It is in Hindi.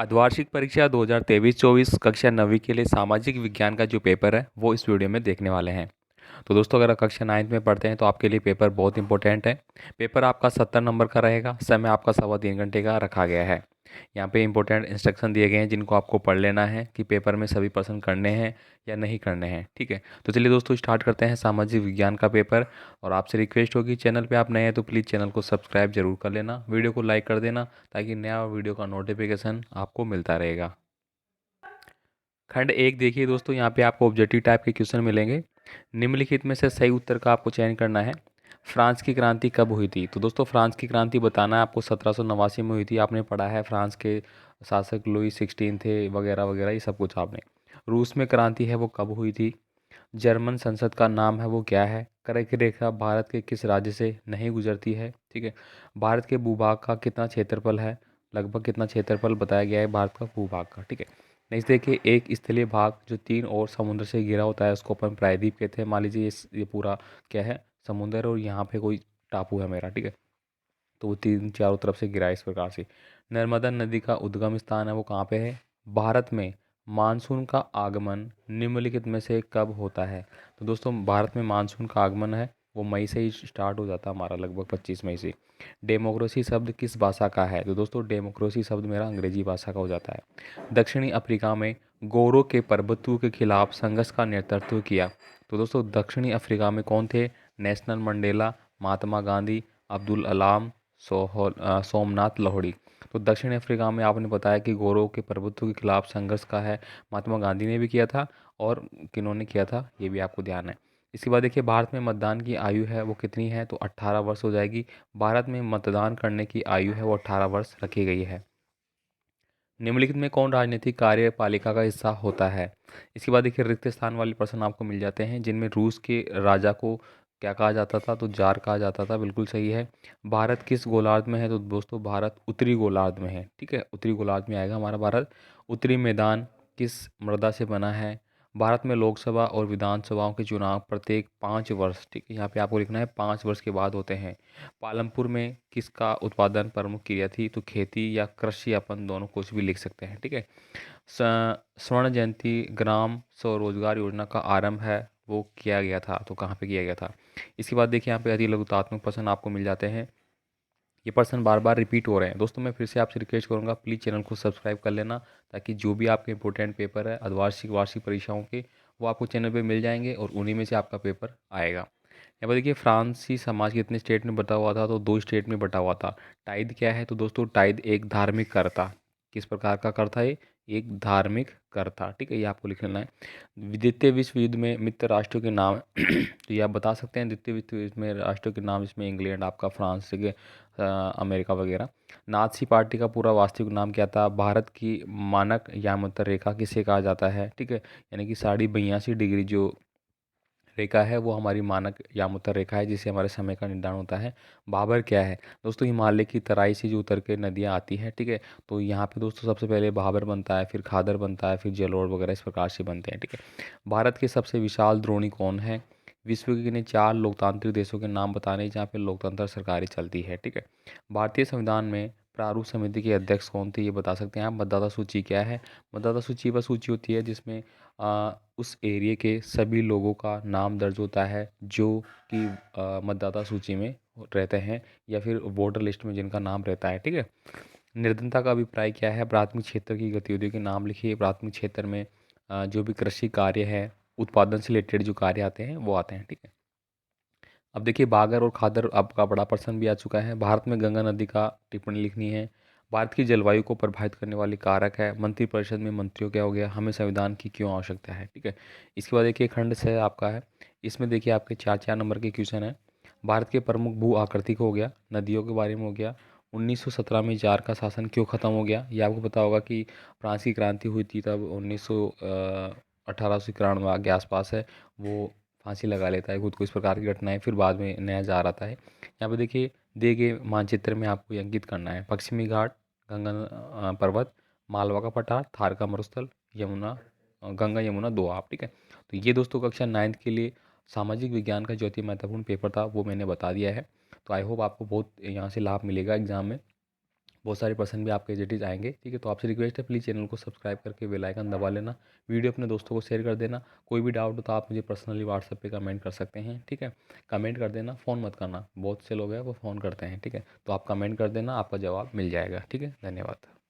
अर्धवार्षिक परीक्षा 2023-24 कक्षा 9वीं के लिए सामाजिक विज्ञान का जो पेपर है वो इस वीडियो में देखने वाले हैं। तो दोस्तों अगर आप कक्षा 9th में पढ़ते हैं तो आपके लिए पेपर बहुत इंपॉर्टेंट है। पेपर आपका 70 नंबर का रहेगा। समय आपका 3.25 घंटे का रखा गया है। यहाँ पे इंपॉर्टेंट इंस्ट्रक्शन दिए गए हैं जिनको आपको पढ़ लेना है कि पेपर में सभी प्रश्न करने हैं या नहीं करने हैं। ठीक है, तो चलिए दोस्तों स्टार्ट करते हैं सामाजिक विज्ञान का पेपर। और आपसे रिक्वेस्ट होगी, चैनल पे आप नए हैं तो प्लीज़ चैनल को सब्सक्राइब जरूर कर लेना, वीडियो को लाइक कर देना ताकि नया वीडियो का नोटिफिकेशन आपको मिलता रहेगा। खंड 1 देखिए दोस्तों, यहाँ पे आपको ऑब्जेक्टिव टाइप के क्वेश्चन मिलेंगे। निम्नलिखित में से सही उत्तर का आपको चयन करना है। फ्रांस की क्रांति कब हुई थी? तो दोस्तों फ्रांस की क्रांति बताना है आपको 1789 में हुई थी। आपने पढ़ा है फ्रांस के शासक लुई 16 थे वगैरह वगैरह, ये सब कुछ आपने। रूस में क्रांति है वो कब हुई थी? जर्मन संसद का नाम है वो क्या है? कर्क की रेखा भारत के किस राज्य से नहीं गुजरती है? ठीक है। भारत के भूभाग का कितना क्षेत्रफल है? लगभग कितना क्षेत्रफल बताया गया है भारत का भूभाग का? ठीक है। नेक्स्ट देखिए, एक स्थलीय भाग जो 3 और समुद्र से घिरा होता है उसको अपन प्रायद्वीप कहते हैं। मान लीजिए ये पूरा क्या है, समुद्र, और यहाँ पे कोई टापू है मेरा। ठीक है, तो वो 3 चारों तरफ से घिरा है इस प्रकार से। नर्मदा नदी का उद्गम स्थान है वो कहाँ पे है? भारत में मानसून का आगमन निम्नलिखित में से कब होता है? तो दोस्तों भारत में मानसून का आगमन है वो मई से ही स्टार्ट हो जाता है हमारा, लगभग 25 मई से। डेमोक्रेसी शब्द किस भाषा का है? तो दोस्तों डेमोक्रेसी शब्द मेरा अंग्रेजी भाषा का हो जाता है। दक्षिणी अफ्रीका में गोरों के प्रभुत्व के खिलाफ संघर्ष का नेतृत्व किया। तो दोस्तों दक्षिणी अफ्रीका में कौन थे? National Mandela, Mahatma Gandhi, Abdul Kalam, Somnath Lahori. तो दक्षिण अफ्रीका में आपने बताया कि गोरों के प्रभुत्व के खिलाफ संघर्ष का है, महात्मा गांधी ने भी किया था, और किन्होंने किया था ये भी आपको ध्यान है। इसके बाद देखिए, भारत में मतदान की आयु है वो कितनी है? तो 18 वर्ष हो जाएगी। भारत में मतदान करने की आयु है वो 18 वर्ष रखी गई है। निम्नलिखित में कौन राजनीतिक कार्यपालिका का हिस्सा होता है? इसके बाद देखिए, रिक्त स्थान वाले प्रश्न आपको मिल जाते हैं जिनमें रूस के राजा को क्या कहा जाता था? तो जार कहा जाता था, बिल्कुल सही है। भारत किस गोलार्ध में है? तो दोस्तों भारत उत्तरी गोलार्ध में है। ठीक है, उत्तरी गोलार्ध में आएगा हमारा भारत। उत्तरी मैदान किस मृदा से बना है? भारत में लोकसभा और विधानसभाओं के चुनाव प्रत्येक 5 वर्ष, ठीक है, यहाँ पे आपको लिखना है 5 वर्ष के बाद होते हैं। पालमपुर में किसका उत्पादन प्रमुख क्रिया थी? तो खेती या कृषि, अपन दोनों कुछ भी लिख सकते हैं। ठीक है। स्वर्ण जयंती ग्राम स्वरोजगार योजना का आरंभ है वो किया गया था, तो कहाँ पे किया गया था? इसके बाद देखिए, यहाँ पे अति लघुतात्मक प्रश्न आपको मिल जाते हैं। ये प्रश्न बार बार रिपीट हो रहे हैं। दोस्तों मैं फिर से आपसे रिक्वेस्ट करूंगा, प्लीज़ चैनल को सब्सक्राइब कर लेना ताकि जो भी आपके इंपॉर्टेंट पेपर है अर्धवार्षिक वार्षिक परीक्षाओं के, वो आपको चैनल पे मिल जाएंगे और उन्हीं में से आपका पेपर आएगा। यहाँ पर देखिए, फ्रांसी समाज कितने स्टेट में बटा हुआ था? तो 2 स्टेट में बटा हुआ था। टाइद क्या है? तो दोस्तों टाइद एक धार्मिक कर था। किस प्रकार का कर था ये? एक धार्मिक कर था। ठीक है, ये आपको लिख लेना है। द्वितीय विश्व युद्ध में मित्र राष्ट्रों के नाम तो ये आप बता सकते हैं। द्वितीय विश्व युद्ध में राष्ट्रों के नाम, इसमें इंग्लैंड, आपका फ्रांस के अमेरिका वगैरह। नाथसी पार्टी का पूरा वास्तविक नाम क्या था? भारत की मानक यामात्र रेखा किसे कहा जाता है? ठीक है, यानी कि 82.82 डिग्री जो रेखा है वो हमारी मानक यामात्र रेखा है जिससे हमारे समय का निर्धारण होता है। भाबर क्या है? दोस्तों हिमालय की तराई से जो उतर के नदियाँ आती हैं। ठीक है, तो यहाँ पे दोस्तों सबसे पहले भाबर बनता है, फिर खादर बनता है, फिर जलोढ़ वगैरह इस प्रकार से बनते हैं। ठीक है। भारत के सबसे विशाल द्रोणी कौन है? विश्व के किन्हीं 4 लोकतांत्रिक देशों के नाम बताने जहाँ पे लोकतंत्र सरकारें चलती है। ठीक है। भारतीय संविधान में प्रारूप समिति के अध्यक्ष कौन थे? ये बता सकते हैं आप। मतदाता सूची क्या है? मतदाता सूची वह सूची होती है जिसमें उस एरिया के सभी लोगों का नाम दर्ज होता है जो कि मतदाता सूची में रहते हैं या फिर वोटर लिस्ट में जिनका नाम रहता है। ठीक है। निर्धनता का अभिप्राय क्या है? प्राथमिक क्षेत्र की गतिविधियों के नाम लिखिए। प्राथमिक क्षेत्र में जो भी कृषि कार्य है, उत्पादन से रिलेटेड जो कार्य आते हैं वो आते हैं। ठीक है। अब देखिए, बागर और खादर आपका बड़ा प्रश्न भी आ चुका है। भारत में गंगा नदी का टिप्पणी लिखनी है। भारत की जलवायु को प्रभावित करने वाली कारक है। मंत्रिपरिषद में मंत्रियों क्या हो गया? हमें संविधान की क्यों आवश्यकता है? ठीक है। इसके बाद देखिए, खंड 6 आपका है। इसमें देखिए आपके 4 4 नंबर के क्वेश्चन है। भारत के प्रमुख भू आकृति को हो गया, नदियों के बारे में हो गया। 1917 में जार का शासन क्यों खत्म हो गया? ये आपको पता होगा कि फ्रांस की क्रांति हुई थी तब 1891 के आसपास है, वो फांसी लगा लेता है खुद को। इस प्रकार की घटनाएं, फिर बाद में नया जार आता है। यहाँ पे देखिए, दिए गए मानचित्र में आपको ये अंकित करना है। पश्चिमी घाट, गंगा पर्वत, मालवा का पठार, थार का मरुस्थल, यमुना, गंगा यमुना दोआब। ठीक है, तो ये दोस्तों कक्षा 9th के लिए सामाजिक विज्ञान का जो अति महत्वपूर्ण पेपर था वो मैंने बता दिया है। तो आई होप आपको बहुत यहाँ से लाभ मिलेगा एग्जाम में। बहुत सारे पर्सन भी आपके एज आएंगे, ठीक है। तो आपसे रिक्वेस्ट है, प्लीज़ चैनल को सब्सक्राइब करके बेल आइकन दबा लेना, वीडियो अपने दोस्तों को शेयर कर देना। कोई भी डाउट हो तो आप मुझे पर्सनली व्हाट्सएप पे कमेंट कर सकते हैं, ठीक है। कमेंट कर देना, फ़ोन मत करना, बहुत से लोग हैं वो फ़ोन करते हैं, ठीक है। तो आप कमेंट कर देना, आपका जवाब मिल जाएगा, ठीक है। धन्यवाद।